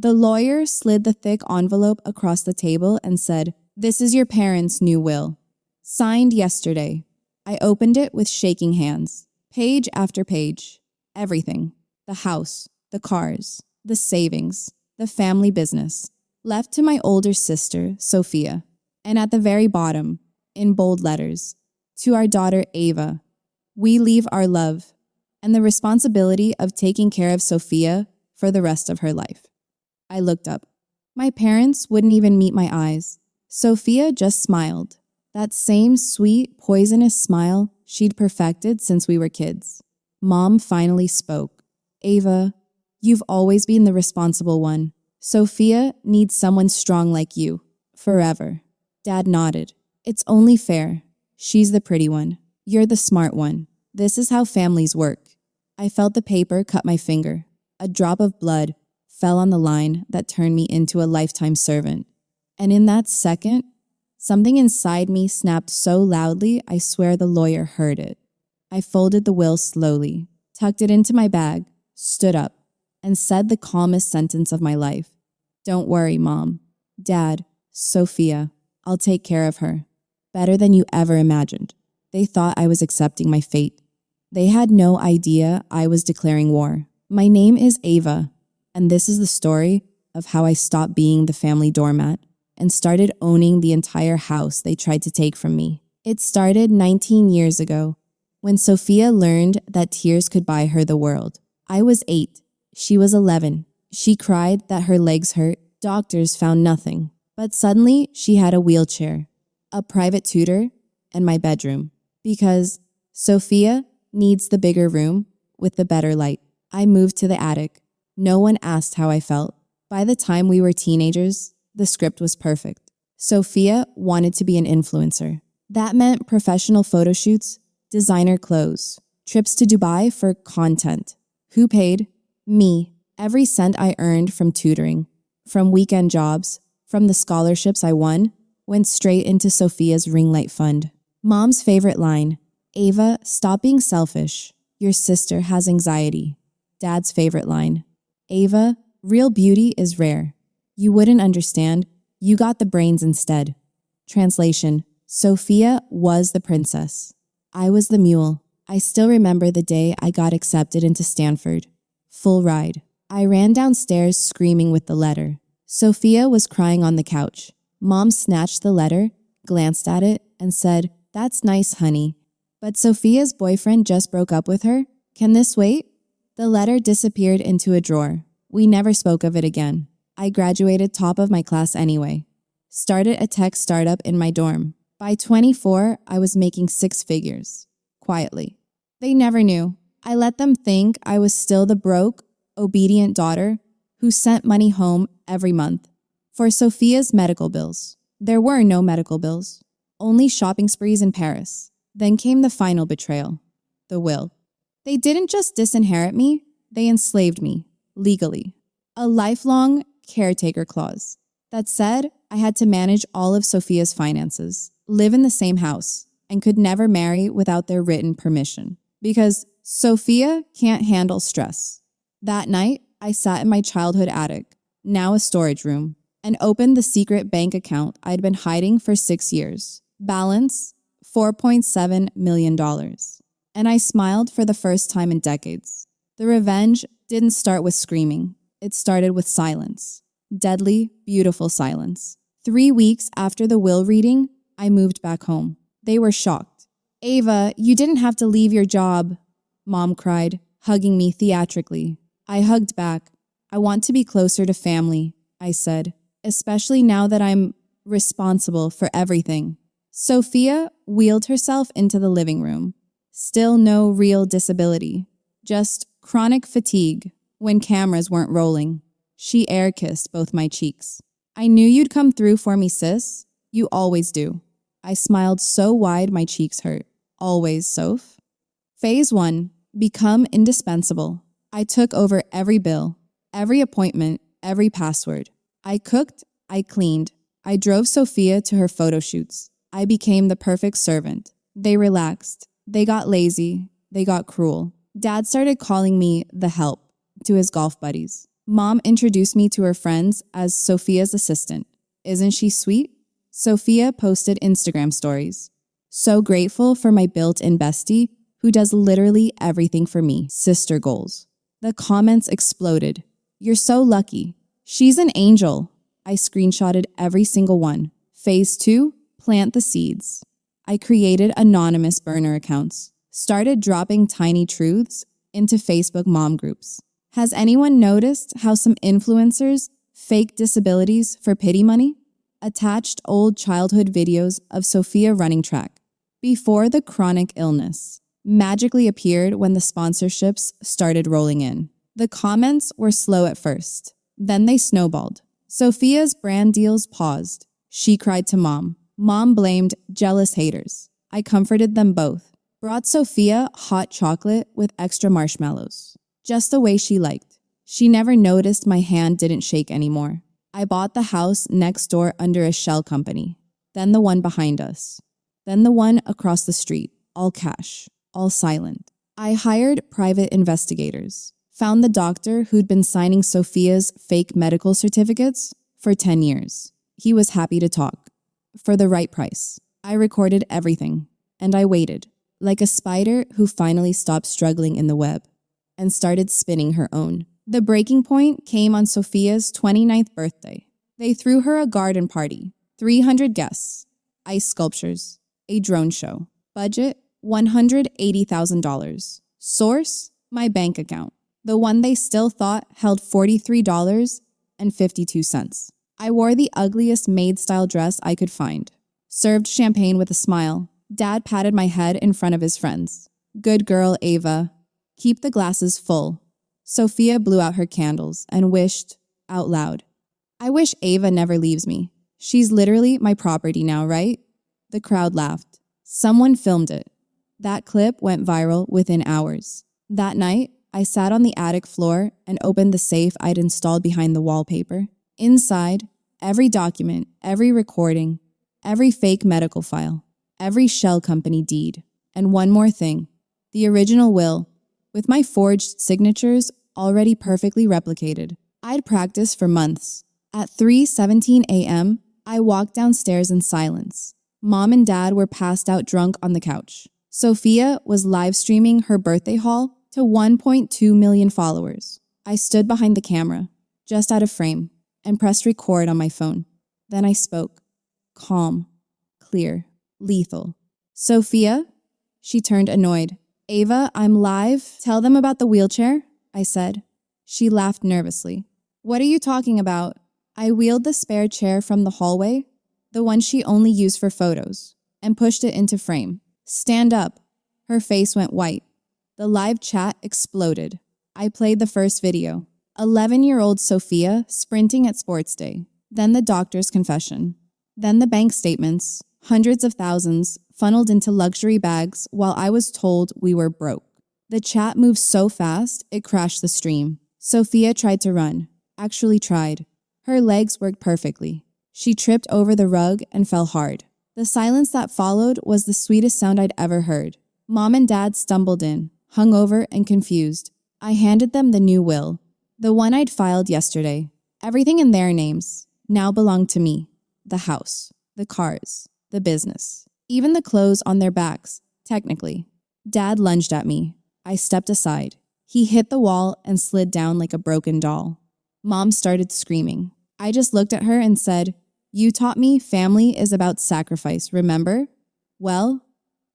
The lawyer slid the thick envelope across the table and said, "This is your parents' new will. Signed yesterday." I opened it with shaking hands. Page after page. Everything. The house, the cars, the savings, the family business. Left to my older sister, Sophia. And at the very bottom, in bold letters, to our daughter, Ava, we leave our love and the responsibility of taking care of Sophia for the rest of her life. I looked up. My parents wouldn't even meet my eyes. Sophia just smiled. That same sweet, poisonous smile she'd perfected since we were kids. Mom finally spoke. "Ava, you've always been the responsible one. Sophia needs someone strong like you. Forever." Dad nodded. "It's only fair. She's the pretty one. You're the smart one. This is how families work." I felt the paper cut my finger. A drop of blood fell on the line that turned me into a lifetime servant. And in that second, something inside me snapped so loudly I swear the lawyer heard it. I folded the will slowly, tucked it into my bag, stood up, and said the calmest sentence of my life. "Don't worry, Mom. Dad, Sophia, I'll take care of her. Better than you ever imagined." They thought I was accepting my fate. They had no idea I was declaring war. My name is Ava, and this is the story of how I stopped being the family doormat and started owning the entire house they tried to take from me. It started 19 years ago, when Sophia learned that tears could buy her the world. I was 8. She was 11. She cried that her legs hurt. Doctors found nothing. But suddenly, she had a wheelchair, a private tutor, and my bedroom. Because Sophia needs the bigger room with the better light. I moved to the attic. No one asked how I felt. By the time we were teenagers, the script was perfect. Sophia wanted to be an influencer. That meant professional photo shoots, designer clothes, trips to Dubai for content. Who paid? Me. Every cent I earned from tutoring, from weekend jobs, from the scholarships I won, went straight into Sophia's ring light fund. Mom's favorite line, "Ava, stop being selfish. Your sister has anxiety." Dad's favorite line, "Ava, real beauty is rare. You wouldn't understand. You got the brains instead." Translation, Sophia was the princess. I was the mule. I still remember the day I got accepted into Stanford. Full ride. I ran downstairs screaming with the letter. Sophia was crying on the couch. Mom snatched the letter, glanced at it, and said, "That's nice, honey. But Sophia's boyfriend just broke up with her. Can this wait?" The letter disappeared into a drawer. We never spoke of it again. I graduated top of my class anyway. Started a tech startup in my dorm. By 24, I was making 6 figures. Quietly. They never knew. I let them think I was still the broke, obedient daughter who sent money home every month. For Sophia's medical bills. There were no medical bills. Only shopping sprees in Paris. Then came the final betrayal. The will. They didn't just disinherit me, they enslaved me. Legally. A lifelong caretaker clause. That said, I had to manage all of Sophia's finances, live in the same house, and could never marry without their written permission. Because Sophia can't handle stress. That night, I sat in my childhood attic, now a storage room, and opened the secret bank account I'd been hiding for 6 years. Balance, $4.7 million. And I smiled for the first time in decades. The revenge didn't start with screaming. It started with silence. Deadly, beautiful silence. 3 weeks after the will reading, I moved back home. They were shocked. "Ava, you didn't have to leave your job," Mom cried, hugging me theatrically. I hugged back. "I want to be closer to family," I said, "especially now that I'm responsible for everything." Sophia wheeled herself into the living room. Still no real disability, just chronic fatigue when cameras weren't rolling. She air-kissed both my cheeks. "I knew you'd come through for me, sis. You always do." I smiled so wide my cheeks hurt. "Always, Soph." Phase 1, become indispensable. I took over every bill, every appointment, every password. I cooked, I cleaned. I drove Sophia to her photo shoots. I became the perfect servant. They relaxed. They got lazy. They got cruel. Dad started calling me the help to his golf buddies. Mom introduced me to her friends as Sophia's assistant. Isn't she sweet? Sophia posted Instagram stories. So grateful for my built-in bestie who does literally everything for me. Sister goals. The comments exploded. You're so lucky. She's an angel. I screenshotted every single one. Phase 2, plant the seeds. I created anonymous burner accounts, started dropping tiny truths into Facebook mom groups. Has anyone noticed how some influencers fake disabilities for pity money? Attached old childhood videos of Sophia running track before the chronic illness magically appeared when the sponsorships started rolling in. The comments were slow at first, then they snowballed. Sophia's brand deals paused. She cried to Mom. Mom blamed jealous haters. I comforted them both. Brought Sophia hot chocolate with extra marshmallows, just the way she liked. She never noticed my hand didn't shake anymore. I bought the house next door under a shell company, then the one behind us, then the one across the street, all cash, all silent. I hired private investigators, found the doctor who'd been signing Sophia's fake medical certificates for 10 years. He was happy to talk, for the right price. I recorded everything, and I waited, like a spider who finally stopped struggling in the web and started spinning her own. The breaking point came on Sophia's 29th birthday. They threw her a garden party, 300 guests, ice sculptures, a drone show. Budget, $180,000. Source, my bank account. The one they still thought held $43.52. I wore the ugliest maid-style dress I could find. Served champagne with a smile. Dad patted my head in front of his friends. Good girl, Ava. Keep the glasses full. Sophia blew out her candles and wished, out loud, I wish Ava never leaves me. She's literally my property now, right? The crowd laughed. Someone filmed it. That clip went viral within hours. That night, I sat on the attic floor and opened the safe I'd installed behind the wallpaper. Inside, every document, every recording, every fake medical file, every shell company deed, and one more thing, the original will, with my forged signatures already perfectly replicated. I'd practiced for months. At 3:17 a.m., I walked downstairs in silence. Mom and Dad were passed out drunk on the couch. Sophia was live streaming her birthday haul to 1.2 million followers. I stood behind the camera, just out of frame, and pressed record on my phone. Then I spoke. Calm, clear, lethal. Sophia? She turned annoyed. Ava, I'm live. Tell them about the wheelchair, I said. She laughed nervously. What are you talking about? I wheeled the spare chair from the hallway, the one she only used for photos, and pushed it into frame. Stand up. Her face went white. The live chat exploded. I played the first video. 11-year-old Sophia sprinting at sports day. Then the doctor's confession. Then the bank statements, hundreds of thousands, funneled into luxury bags while I was told we were broke. The chat moved so fast, it crashed the stream. Sophia tried to run. Actually tried. Her legs worked perfectly. She tripped over the rug and fell hard. The silence that followed was the sweetest sound I'd ever heard. Mom and Dad stumbled in, hungover and confused. I handed them the new will, the one I'd filed yesterday. Everything in their names now belonged to me. The house, the cars, the business, even the clothes on their backs, technically. Dad lunged at me. I stepped aside. He hit the wall and slid down like a broken doll. Mom started screaming. I just looked at her and said, You taught me family is about sacrifice, remember? Well,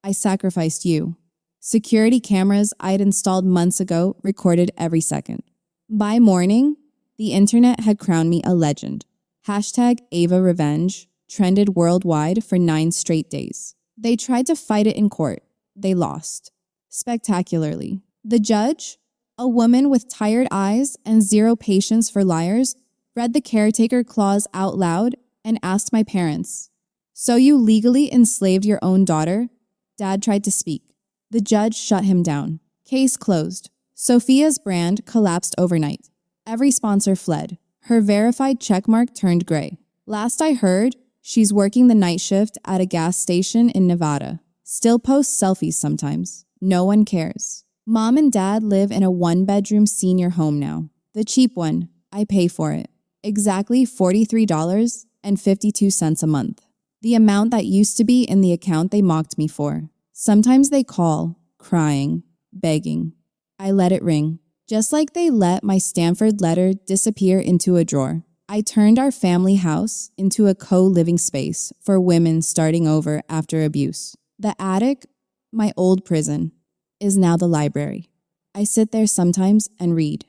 I sacrificed you. Security cameras I'd installed months ago recorded every second. By morning, the internet had crowned me a legend. #Ava Revenge trended worldwide for 9 straight days. They tried to fight it in court. They lost. Spectacularly. The judge, a woman with tired eyes and zero patience for liars, read the caretaker clause out loud and asked my parents, So you legally enslaved your own daughter? Dad tried to speak. The judge shut him down. Case closed. Sophia's brand collapsed overnight. Every sponsor fled. Her verified checkmark turned gray. Last I heard, she's working the night shift at a gas station in Nevada. Still posts selfies sometimes. No one cares. Mom and Dad live in a 1-bedroom senior home now. The cheap one, I pay for it. Exactly $43.52 a month. The amount that used to be in the account they mocked me for. Sometimes they call, crying, begging. I let it ring. Just like they let my Stanford letter disappear into a drawer. I turned our family house into a co-living space for women starting over after abuse. The attic, my old prison, is now the library. I sit there sometimes and read.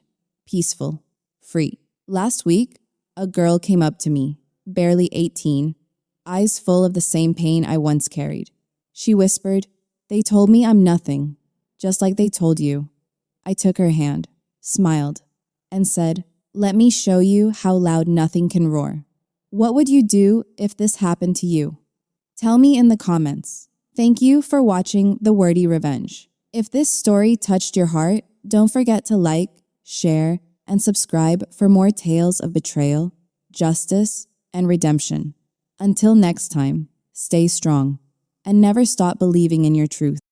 Peaceful. Free. Last week, a girl came up to me, barely 18, eyes full of the same pain I once carried. She whispered, "They told me I'm nothing, just like they told you." I took her hand, smiled, and said, "Let me show you how loud nothing can roar." What would you do if this happened to you? Tell me in the comments. Thank you for watching The Wordy Revenge. If this story touched your heart, don't forget to like, share, and subscribe for more tales of betrayal, justice, and redemption. Until next time, stay strong and never stop believing in your truth.